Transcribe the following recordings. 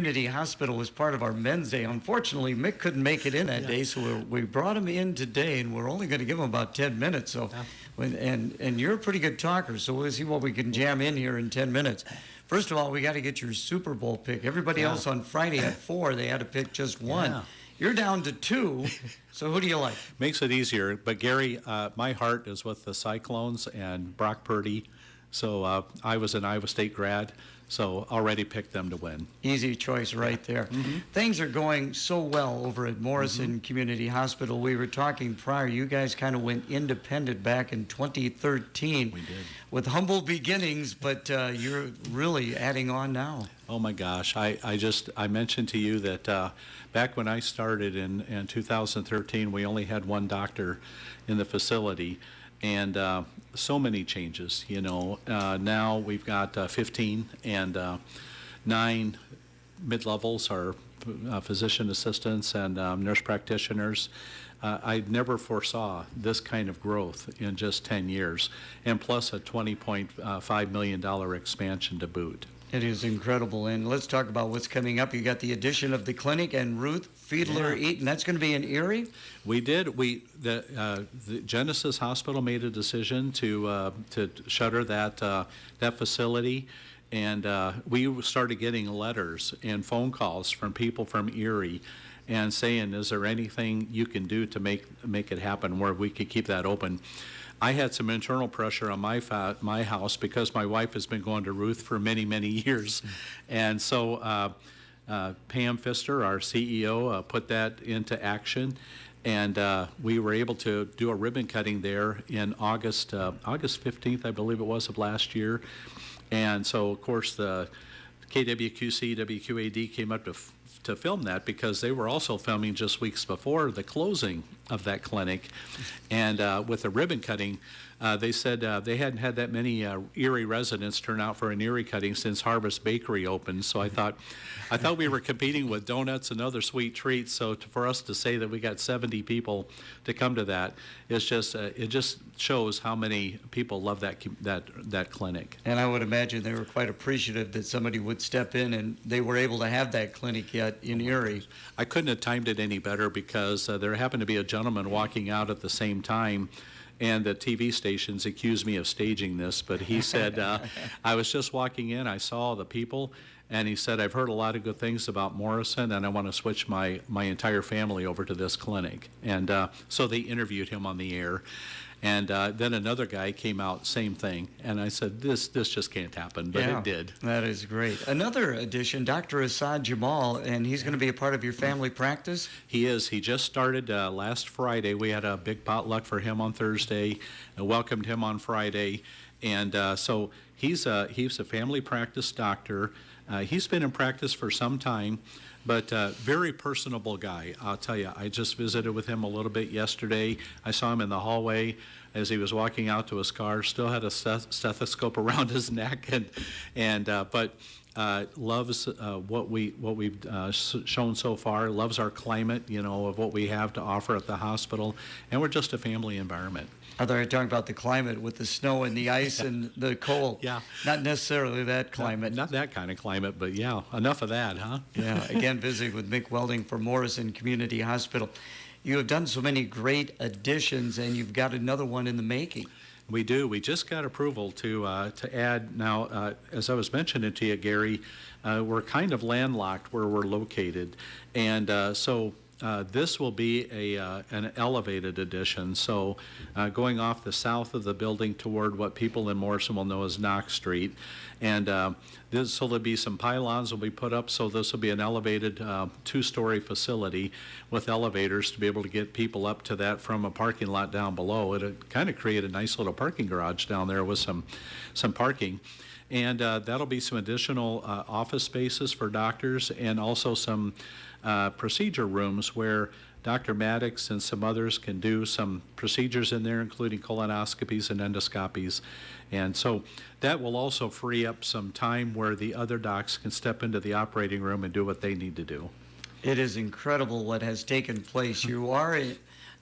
Community Hospital was part of our Men's Day. Unfortunately, Mick couldn't make it in that day, so we brought him in today, and we're only going to give him about 10 minutes. So, and you're a pretty good talker, so we'll see what we can jam in here in 10 minutes. First of all, we got to get your Super Bowl pick. Everybody else on Friday at 4, they had to pick just one. Yeah. You're down to 2, so who do you like? Makes it easier. But Gary, my heart is with the Cyclones and Brock Purdy. So I was an Iowa State grad, so already picked them to win. Easy choice right there. Things are going so well over at Morrison Community Hospital. We were talking prior, you guys kind of went independent back in 2013. We did. With humble beginnings, but you're really adding on now. Oh my gosh, I mentioned to you that back when I started in 2013, we only had one doctor in the facility. And so many changes, you know. Now we've got 15, and 9 mid-levels are physician assistants and nurse practitioners. I never foresaw this kind of growth in just 10 years, and plus a $20.5 million expansion to boot. It is incredible. And let's talk about what's coming up. You got the addition of the clinic and Ruth Fiedler-Eaton. That's going to be in Erie? We did. The Genesis Hospital made a decision to shutter that facility, and we started getting letters and phone calls from people from Erie and saying, is there anything you can do to make it happen where we could keep that open? I had some internal pressure on my house because my wife has been going to Ruth for many, many years. And so Pam Pfister, our CEO, put that into action. And we were able to do a ribbon cutting there in August 15th, I believe it was, of last year. And so, of course, the KWQC, WQAD came up to film that because they were also filming just weeks before the closing of that clinic. And with the ribbon cutting, they said they hadn't had that many Erie residents turn out for an Erie cutting since Harvest Bakery opened. So I thought we were competing with donuts and other sweet treats. So for us to say that we got 70 people to come to that, it's just it just shows how many people love that clinic. And I would imagine they were quite appreciative that somebody would step in, and they were able to have that clinic yet in Erie. I couldn't have timed it any better because there happened to be a gentleman walking out at the same time, and the TV stations accused me of staging this, but he said, I was just walking in, I saw the people, and he said, I've heard a lot of good things about Morrison, and I want to switch my entire family over to this clinic. And so they interviewed him on the air. And then another guy came out, same thing. And I said, this just can't happen, but it did. That is great. Another addition, Dr. Assad Jamal, and he's going to be a part of your family practice? He is. He just started last Friday. We had a big potluck for him on Thursday and welcomed him on Friday. And so he's a family practice doctor. He's been in practice for some time, but very personable guy. I'll tell you, I just visited with him a little bit yesterday. I saw him in the hallway as he was walking out to his car. Still had a stethoscope around his neck, but loves what we've shown so far. Loves our climate, you know, of what we have to offer at the hospital, and we're just a family environment. I thought you were talking about the climate with the snow and the ice and the cold. Yeah. Not necessarily that climate. Not that kind of climate, but yeah, enough of that, huh? Yeah. Again, visiting with Mick Welding for Morrison Community Hospital. You have done so many great additions, and you've got another one in the making. We do. We just got approval to add now. As I was mentioning to you, Gary, we're kind of landlocked where we're located, and so. This will be an elevated addition, so going off the south of the building toward what people in Morrison will know as Knox Street. And so there'll be some pylons will be put up, so this will be an elevated 2-story facility with elevators to be able to get people up to that from a parking lot down below. It'll kind of create a nice little parking garage down there with some parking. And that'll be some additional office spaces for doctors, and also some procedure rooms where Dr. Maddox and some others can do some procedures in there, including colonoscopies and endoscopies. And so that will also free up some time where the other docs can step into the operating room and do what they need to do. It is incredible what has taken place. You are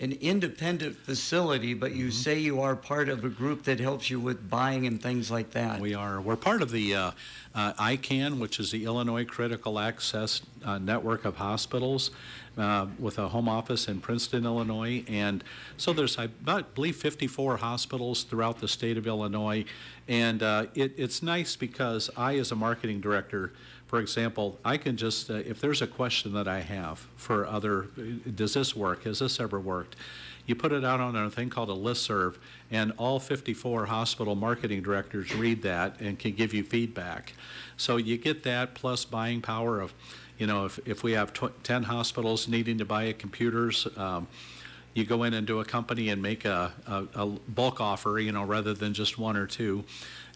an independent facility, but you say you are part of a group that helps you with buying and things like that. We are. We're part of the ICANN, which is the Illinois Critical Access Network of Hospitals, with a home office in Princeton, Illinois. And so there's, I believe, 54 hospitals throughout the state of Illinois. And it's nice because I, as a marketing director, for example, I can just, if there's a question that I have for other, does this work? Has this ever worked? You put it out on a thing called a listserv, and all 54 hospital marketing directors read that and can give you feedback. So you get that plus buying power of, you know, if we have 10 hospitals needing to buy computers, you go in and do a company and make a bulk offer, you know, rather than just one or two.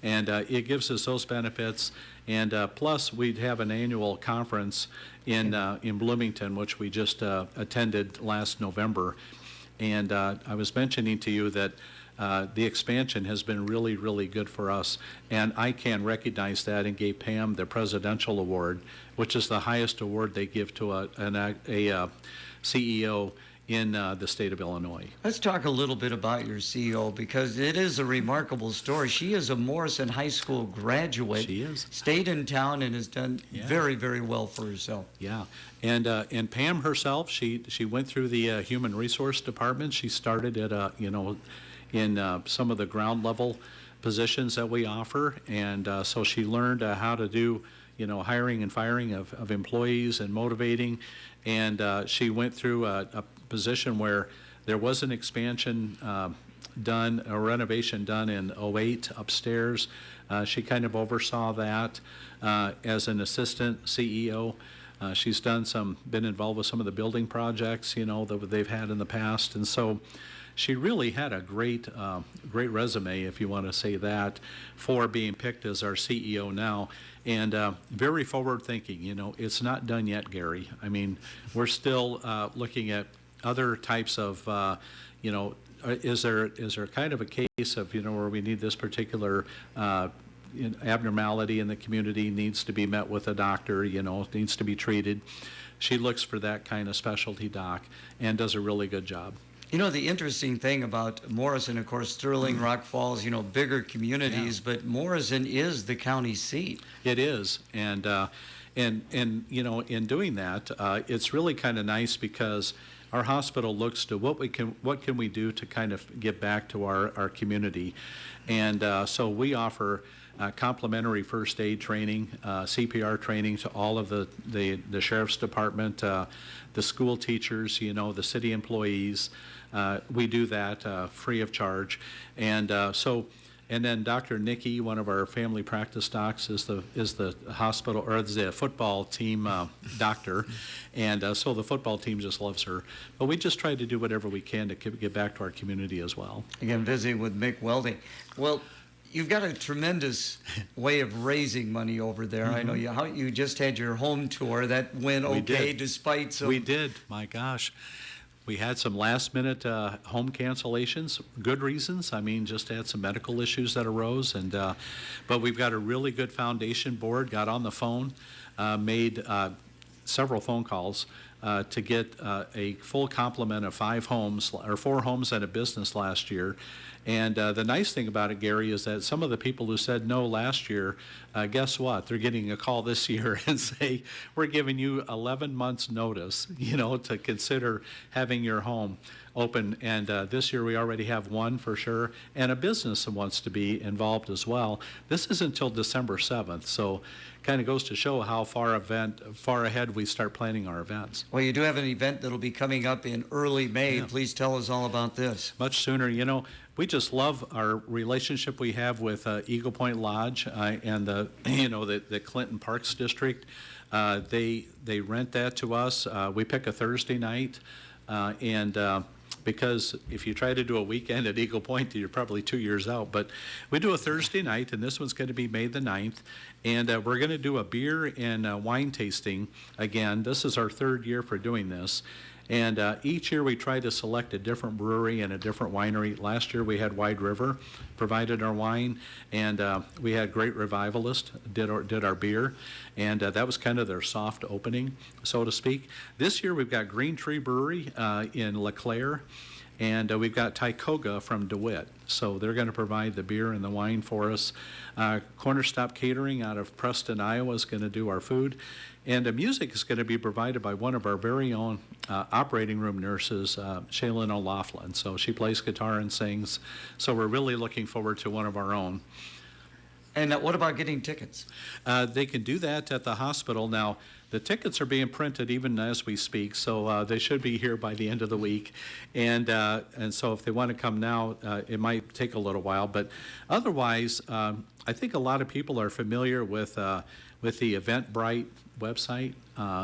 And it gives us those benefits. And plus, we'd have an annual conference in Bloomington, which we just attended last November. And I was mentioning to you that the expansion has been really, really good for us. And ICANN recognized that and gave Pam the Presidential Award, which is the highest award they give to a CEO in the state of Illinois. Let's talk a little bit about your CEO, because it is a remarkable story. She is a Morrison High School graduate. She is. Stayed in town and has done very, very well for herself. Yeah, and Pam herself, she went through the human resource department. She started at in some of the ground level positions that we offer, and so she learned how to do hiring and firing of employees and motivating. And she went through a position where there was an expansion done, a renovation done in '08 upstairs. She kind of oversaw that as an assistant CEO. She's been involved with some of the building projects, that they've had in the past. And so she really had a great resume, if you want to say that, for being picked as our CEO now. And very forward thinking. It's not done yet, Gary. I mean, we're still looking at other types of, is there kind of a case of, where we need this particular abnormality in the community, needs to be met with a doctor, needs to be treated. She looks for that kind of specialty doc and does a really good job. The interesting thing about Morrison, of course, Sterling, Rock Falls, bigger communities, but Morrison is the county seat. It is, and in doing that, it's really kind of nice because our hospital looks to what can we do to kind of give back to our community, and so we offer complimentary first aid training, CPR training to all of the sheriff's department, the school teachers, the city employees. We do that free of charge, and and then Dr. Nikki, one of our family practice docs, is the hospital or the football team doctor, and so the football team just loves her. But we just try to do whatever we can to give back to our community as well. Again, visiting with Mick Welding. Well, you've got a tremendous way of raising money over there. I know you just had your home tour. That went okay despite some... We did. My gosh. We had some last-minute home cancellations, good reasons. I mean, just had some medical issues that arose, and but we've got a really good foundation board. Got on the phone, made several phone calls to get a full complement of 4 homes and a business last year. And the nice thing about it, Gary, is that some of the people who said no last year, guess what? They're getting a call this year and say, we're giving you 11 months notice, to consider having your home open. And this year we already have one for sure, and a business that wants to be involved as well. This is until December 7th, so kind of goes to show how far ahead we start planning our events. Well, you do have an event that'll be coming up in early May. Yeah. Please tell us all about this. Much sooner. We just love our relationship we have with Eagle Point Lodge and the Clinton Parks District. They rent that to us. We pick a Thursday night, and because if you try to do a weekend at Eagle Point, you're probably 2 years out. But we do a Thursday night, and this one's going to be May the 9th. And we're going to do a beer and wine tasting again. This is our 3rd year for doing this. And each year we try to select a different brewery and a different winery. Last year we had Wide River provided our wine, and we had Great Revivalist did our beer, and that was kind of their soft opening, so to speak. This year we've got Green Tree Brewery in LeClaire, and we've got Tycoga from DeWitt. So they're going to provide the beer and the wine for us. Corner Stop Catering out of Preston, Iowa is going to do our food. And the music is going to be provided by one of our very own operating room nurses, Shaylin O'Laughlin. So she plays guitar and sings. So we're really looking forward to one of our own. And what about getting tickets? They can do that at the hospital. Now, the tickets are being printed even as we speak, so they should be here by the end of the week. And so if they want to come now, it might take a little while. But otherwise, I think a lot of people are familiar with the Eventbrite website.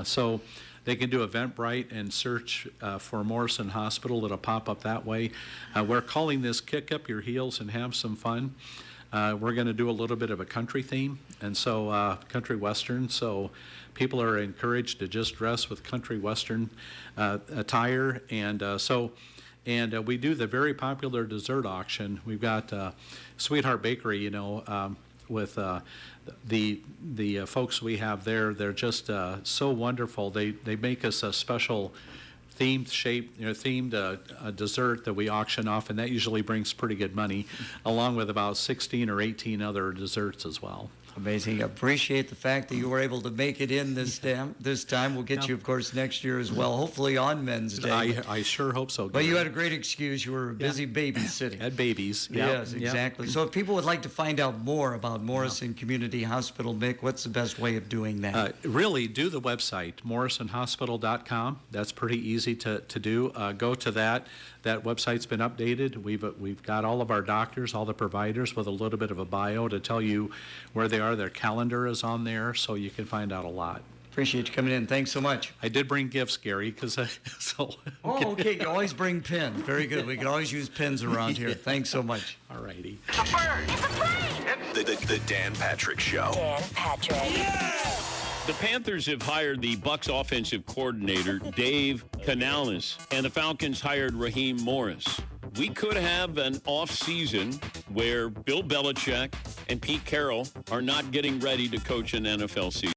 So they can do Eventbrite and search for Morrison Hospital. It'll pop up that way. We're calling this Kick Up Your Heels and Have Some Fun. We're going to do a little bit of a country theme, and so country western. So people are encouraged to just dress with country western attire, and we do the very popular dessert auction. We've got Sweetheart Bakery, with the folks we have there. They're just so wonderful. They make us a special themed dessert that we auction off, and that usually brings pretty good money, along with about 16 or 18 other desserts as well. Amazing. Appreciate the fact that you were able to make it in this time. We'll get you, of course, next year as well, hopefully on Men's Day. I sure hope so. But you had a great excuse. You were busy babysitting. Had babies. Yes, exactly. So if people would like to find out more about Morrison Community Hospital, Mick, what's the best way of doing that? Really, do the website, morrisonhospital.com. That's pretty easy to do. Go to that. That website's been updated. We've got all of our doctors, all the providers with a little bit of a bio to tell you where they are. Their calendar is on there, so you can find out a lot. Appreciate you coming in. Thanks so much. I did bring gifts, Gary, because so. Oh, okay. You always bring pens. Very good. We can always use pens around here. Thanks so much. All righty. It's a bird. It's a plane. The Dan Patrick Show. Dan Patrick. Yeah! The Panthers have hired the Bucs offensive coordinator, Dave Canales, and the Falcons hired Raheem Morris. We could have an off-season where Bill Belichick and Pete Carroll are not getting ready to coach an NFL season.